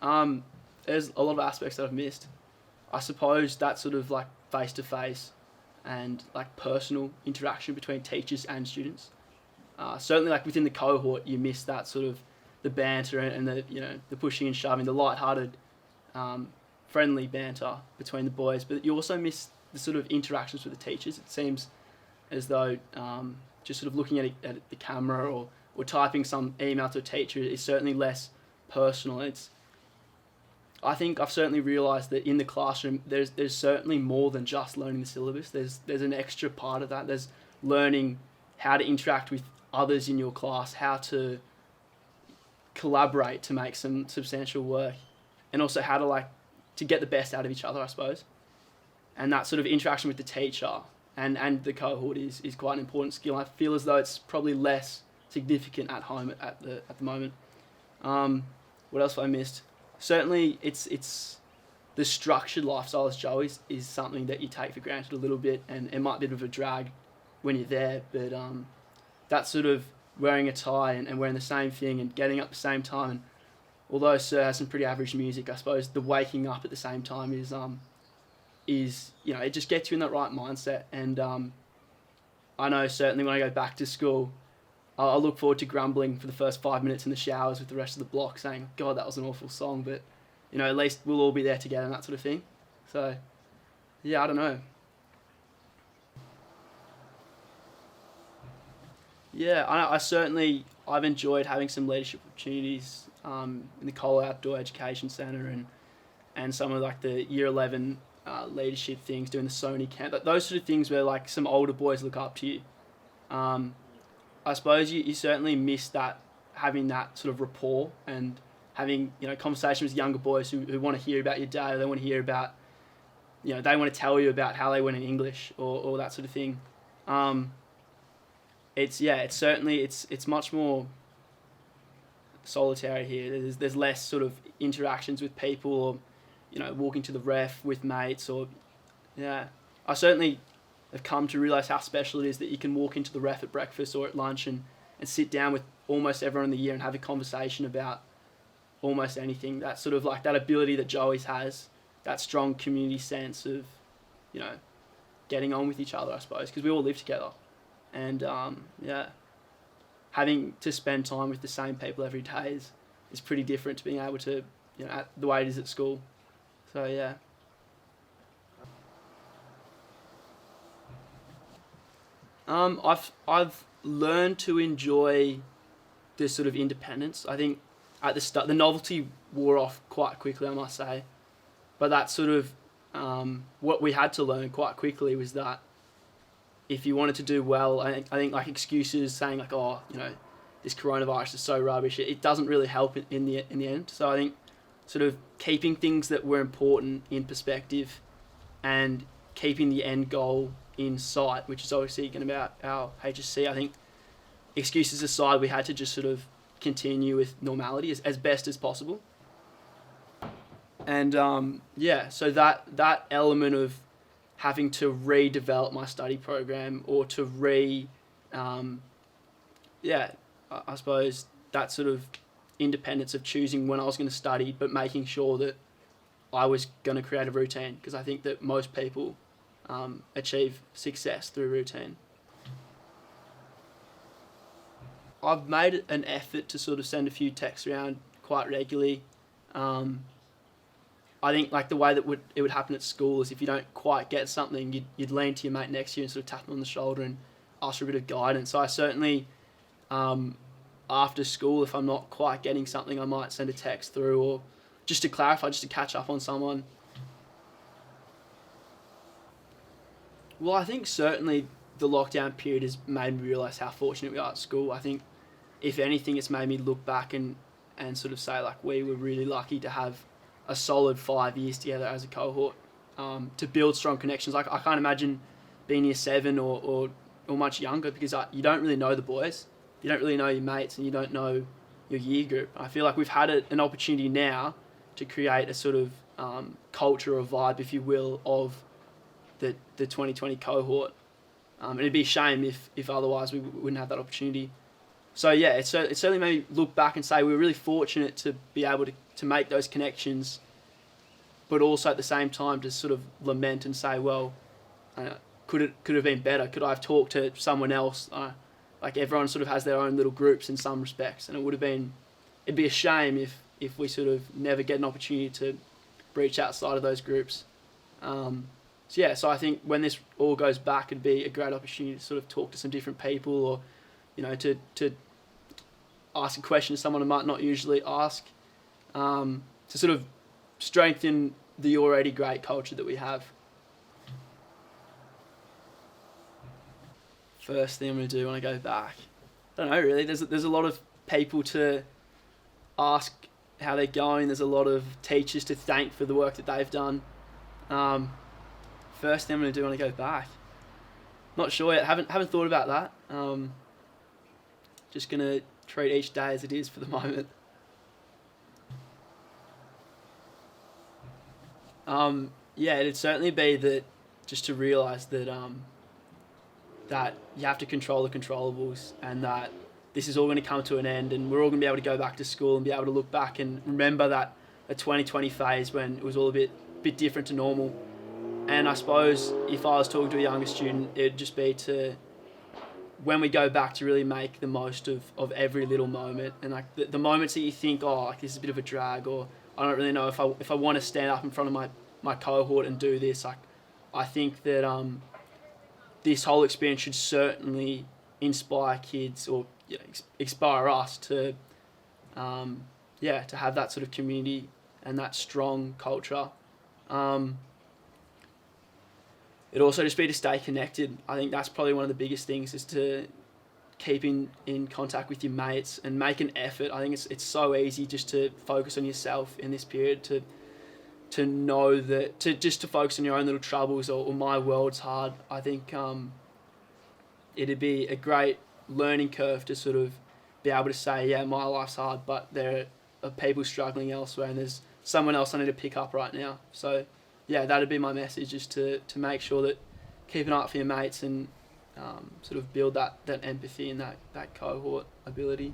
There's a lot of aspects that I've missed. I suppose that sort of like face to face and like personal interaction between teachers and students. Certainly, like within the cohort, you miss that sort of the banter and the the pushing and shoving, the light-hearted, friendly banter between the boys. But you also miss the sort of interactions with the teachers. It seems as though just sort of looking at the camera or typing some email to a teacher is certainly less personal. I think I've certainly realised that in the classroom there's certainly more than just learning the syllabus. There's an extra part of that. There's learning how to interact with others in your class, how to collaborate to make some substantial work, and also how to get the best out of each other, I suppose. And that sort of interaction with the teacher and the cohort is quite an important skill. I feel as though it's probably less significant at home at the moment. What else have I missed? Certainly, it's the structured lifestyle as JOEYS is something that you take for granted a little bit, and it might be a bit of a drag when you're there. But that sort of wearing a tie and wearing the same thing and getting up at the same time, and although Sir has some pretty average music, I suppose the waking up at the same time is it just gets you in that right mindset. And I know certainly when I go back to school, I'll look forward to grumbling for the first 5 minutes in the showers with the rest of the block, saying, "God, that was an awful song," but at least we'll all be there together and that sort of thing. So, yeah, I don't know. Yeah, I've enjoyed having some leadership opportunities in the Cole Outdoor Education Centre and some of like the Year 11 leadership things, doing the Sony camp, those sort of things where like some older boys look up to you. I suppose you certainly miss that, having that sort of rapport and having conversations with younger boys who want to hear about your day, or they want to hear about they want to tell you about how they went in English or that sort of thing. It's much more solitary here. There's less sort of interactions with people, or walking to the ref with mates, or I certainly have come to realise how special it is that you can walk into the ref at breakfast or at lunch and sit down with almost everyone in the year and have a conversation about almost anything. That sort of like that ability that JOEYS has, that strong community sense of getting on with each other, I suppose, because we all live together. And having to spend time with the same people every day is pretty different to being able to, at the way it is at school. So yeah. I've learned to enjoy this sort of independence. I think at the start the novelty wore off quite quickly, I must say. But that sort of what we had to learn quite quickly was that if you wanted to do well, I think like excuses saying like, this coronavirus is so rubbish, it doesn't really help in the end. So I think sort of keeping things that were important in perspective and keeping the end goal in sight, which is obviously going to be our HSC. I think excuses aside, we had to just sort of continue with normality as best as possible. And so that element of having to redevelop my study program or to I suppose that sort of independence of choosing when I was going to study, but making sure that I was going to create a routine, because I think that most people achieve success through routine. I've made an effort to sort of send a few texts around quite regularly. I think like the way that it would happen at school is if you don't quite get something, you'd lean to your mate next to you and sort of tap them on the shoulder and ask for a bit of guidance. So I certainly, after school, if I'm not quite getting something, I might send a text through, or just to clarify, just to catch up on someone. Well, I think certainly the lockdown period has made me realise how fortunate we are at school. I think, if anything, it's made me look back and sort of say, like, we were really lucky to have a solid 5 years together as a cohort, to build strong connections. Like, I can't imagine being year 7 or much younger, because you don't really know the boys, you don't really know your mates, and you don't know your year group. I feel like we've had an opportunity now to create a sort of culture or vibe, if you will, of the 2020 cohort. And it'd be a shame if otherwise we wouldn't have that opportunity. So yeah, it certainly made me look back and say we were really fortunate to be able to to make those connections, but also at the same time to sort of lament and say, well, could it have been better? Could I have talked to someone else? Like everyone sort of has their own little groups in some respects, and it'd be a shame if we sort of never get an opportunity to breach outside of those groups. So I think when this all goes back, it'd be a great opportunity to sort of talk to some different people, or to ask a question someone might not usually ask, to sort of strengthen the already great culture that we have. First thing I'm going to do when I go back, I don't know really. There's a lot of people to ask how they're going. There's a lot of teachers to thank for the work that they've done. First thing I'm going to do when I go back, not sure yet. Haven't thought about that. Just going to treat each day as it is for the moment. It'd certainly be that, just to realise that that you have to control the controllables, and that this is all going to come to an end, and we're all going to be able to go back to school and be able to look back and remember that a 2020 phase when it was all a bit different to normal. And I suppose if I was talking to a younger student, it'd just be to, when we go back, to really make the most of every little moment, and like the moments that you think, oh, like this is a bit of a drag, or I don't really know if I want to stand up in front of my cohort and do this. Like, I think that this whole experience should certainly inspire kids, or inspire us to have that sort of community and that strong culture. It'd also just be to stay connected. I think that's probably one of the biggest things, is to keep in contact with your mates and make an effort. I think it's so easy just to focus on yourself in this period, to know that, to focus on your own little troubles, or my world's hard. I think it'd be a great learning curve to sort of be able to say, yeah, my life's hard, but there are people struggling elsewhere, and there's someone else I need to pick up right now. So yeah, that'd be my message, is to make sure that keep an eye out for your mates, and sort of build that empathy and that cohort ability.